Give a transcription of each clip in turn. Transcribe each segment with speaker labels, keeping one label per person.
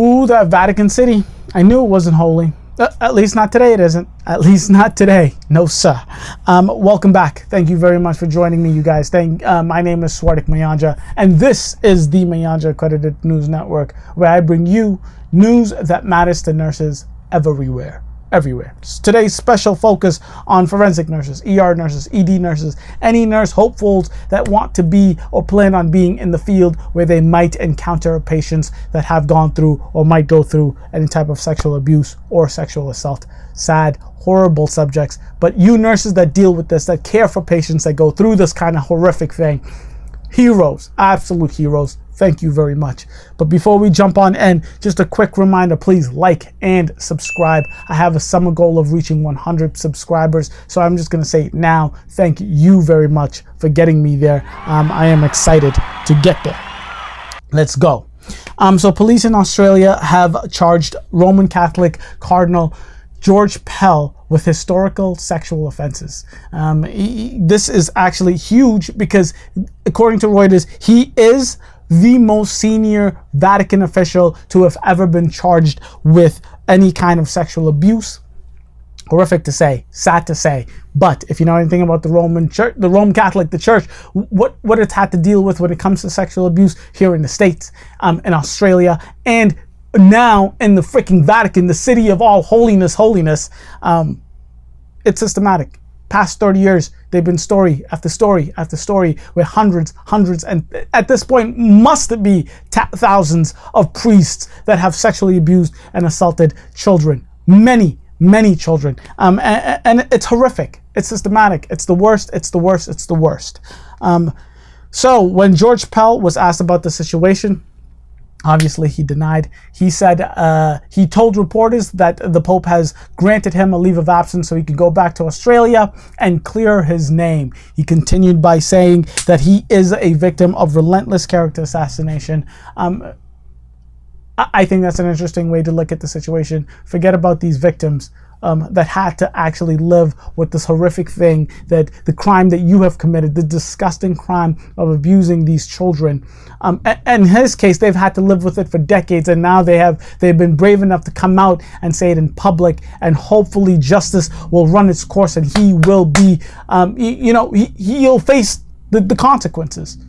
Speaker 1: Ooh, that Vatican City. I knew it wasn't holy. At least not today it isn't. At least not today. No, sir. Welcome back. Thank you very much for joining me, you guys. My name is Swartik Mayanja, and this is the Mayanja Accredited News Network, where I bring you news that matters to nurses everywhere. Today's special focus on forensic nurses, ER nurses, ED nurses, any nurse hopefuls that want to be or plan on being in the field where they might encounter patients that have gone through or might go through any type of sexual abuse or sexual assault. Sad, horrible subjects, but you nurses that deal with this, that care for patients that go through this kind of horrific thing, heroes, absolute heroes. Thank you very much. But before we jump on in, just a quick reminder, please like and subscribe. I have a summer goal of reaching 100 subscribers, so I'm just going to say now, thank you very much for getting me there. I am excited to get there. Let's go. So police in Australia have charged Roman Catholic Cardinal George Pell with historical sexual offenses. This is actually huge because, according to Reuters, he is the most senior Vatican official to have ever been charged with any kind of sexual abuse. Horrific to say, sad to say, but if you know anything about the Roman Church, the Roman Catholic, the Church, what it's had to deal with when it comes to sexual abuse here in the States, in Australia, and now in the freaking Vatican, the city of all holiness, it's systematic. Past 30 years, they've been story after story after story with hundreds, and at this point must be thousands of priests that have sexually abused and assaulted children. Many children. And it's horrific. It's systematic. It's the worst. So when George Pell was asked about the situation, obviously he denied. He said he told reporters that the Pope has granted him a leave of absence so he can go back to Australia and clear his name. He continued by saying that he is a victim of relentless character assassination. I think that's an interesting way to look at the situation. Forget about these victims that had to actually live with this horrific thing, that the crime that you have committed, the disgusting crime of abusing these children. And in his case, they've had to live with it for decades, and now they've been brave enough to come out and say it in public, and hopefully justice will run its course, and he will be, he'll face the consequences,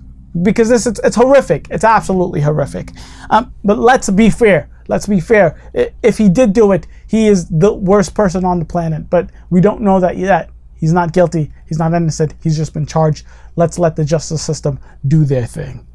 Speaker 1: because it's horrific. It's absolutely horrific. But let's be fair. If he did do it, he is the worst person on the planet, but we don't know that yet. He's not guilty. He's not innocent. He's just been charged. Let's let the justice system do their thing.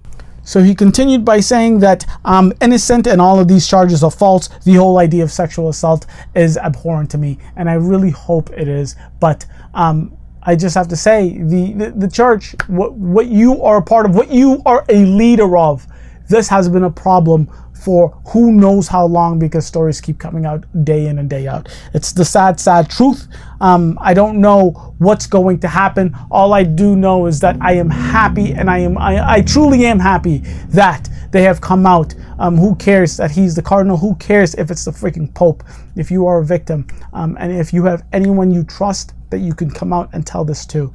Speaker 1: So he continued by saying that I'm innocent and all of these charges are false. The whole idea of sexual assault is abhorrent to me, and I really hope it is. But I just have to say, the church, what you are a part of, what you are a leader of, this has been a problem for who knows how long, because stories keep coming out day in and day out. It's the sad truth. I don't know what's going to happen. All I do know is that I am happy, and I truly am happy that they have come out. Who cares that he's the cardinal? Who cares if it's the freaking Pope? If you are a victim, and if you have anyone you trust that you can come out and tell this to,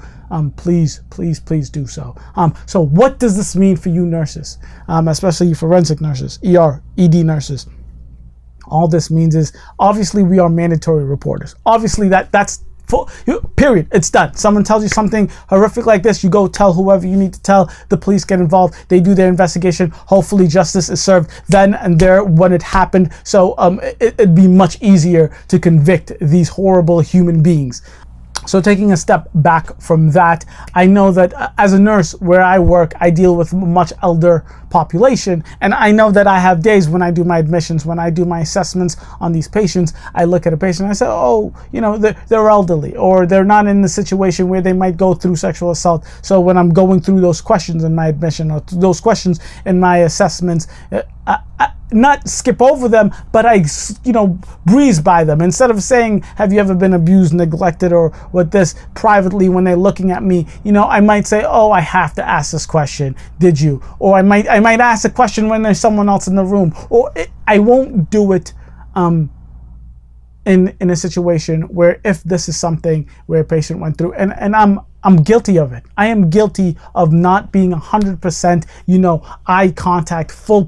Speaker 1: please do so. So what does this mean for you nurses, especially forensic nurses, ER, ED nurses? All this means is, obviously we are mandatory reporters. Obviously that's full, period. It's done. Someone tells you something horrific like this, you go tell whoever you need to tell. The police get involved. They do their investigation. Hopefully justice is served then and there when it happened. So it'd be much easier to convict these horrible human beings. So taking a step back from that, I know that as a nurse where I work, I deal with a much elder population, and I know that I have days when I do my admissions, when I do my assessments on these patients, I look at a patient and I say, oh, they're elderly, or they're not in the situation where they might go through sexual assault. So when I'm going through those questions in my admission, or those questions in my assessments, I not skip over them, but I breeze by them. Instead of saying, have you ever been abused, neglected, or what this, privately when they're looking at me, I might say, oh, I have to ask this question, did you? Or I might ask a question when there's someone else in the room, or I won't do it in a situation where if this is something where a patient went through, and I'm guilty of it. I am guilty of not being 100%, eye contact, full,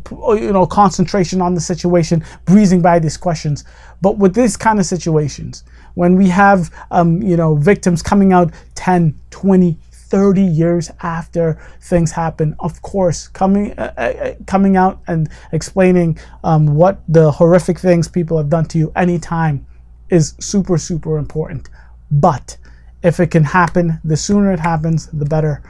Speaker 1: concentration on the situation, breezing by these questions. But with these kind of situations, when we have, victims coming out 10, 20, 30 years after things happen, of course, coming out and explaining what the horrific things people have done to you anytime is super, super important. But if it can happen, the sooner it happens, the better.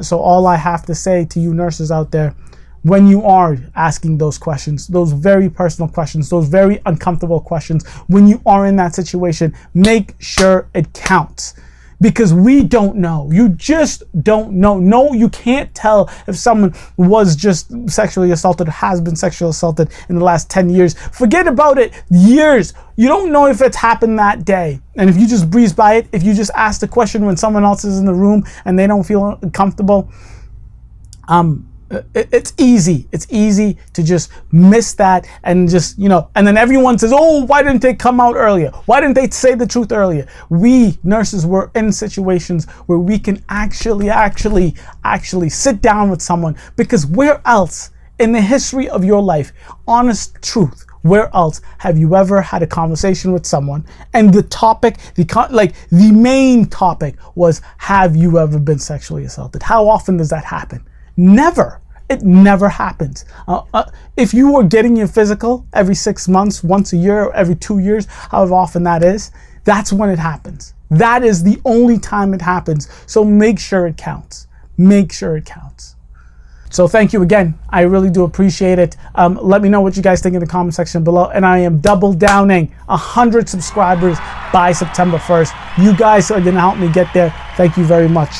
Speaker 1: So all I have to say to you nurses out there, when you are asking those questions, those very personal questions, those very uncomfortable questions, when you are in that situation, make sure it counts. Because we don't know. You just don't know. No, you can't tell if someone was just sexually assaulted, has been sexually assaulted in the last 10 years. Forget about it. Years. You don't know if it's happened that day. And if you just breeze by it, if you just ask the question when someone else is in the room and they don't feel comfortable, it's easy. It's easy to just miss that and just, and then everyone says, oh, why didn't they come out earlier? Why didn't they say the truth earlier? We nurses were in situations where we can actually sit down with someone, because where else in the history of your life, honest truth, where else have you ever had a conversation with someone and the topic, the main topic was, have you ever been sexually assaulted? How often does that happen? Never. It never happens. If you were getting your physical every 6 months, once a year, or every 2 years, however often that is, that's when it happens. That is the only time it happens. So make sure it counts. Make sure it counts. So thank you again. I really do appreciate it. Let me know what you guys think in the comment section below. And I am double downing 100 subscribers by September 1st. You guys are going to help me get there. Thank you very much.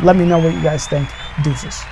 Speaker 1: Let me know what you guys think. Deuces.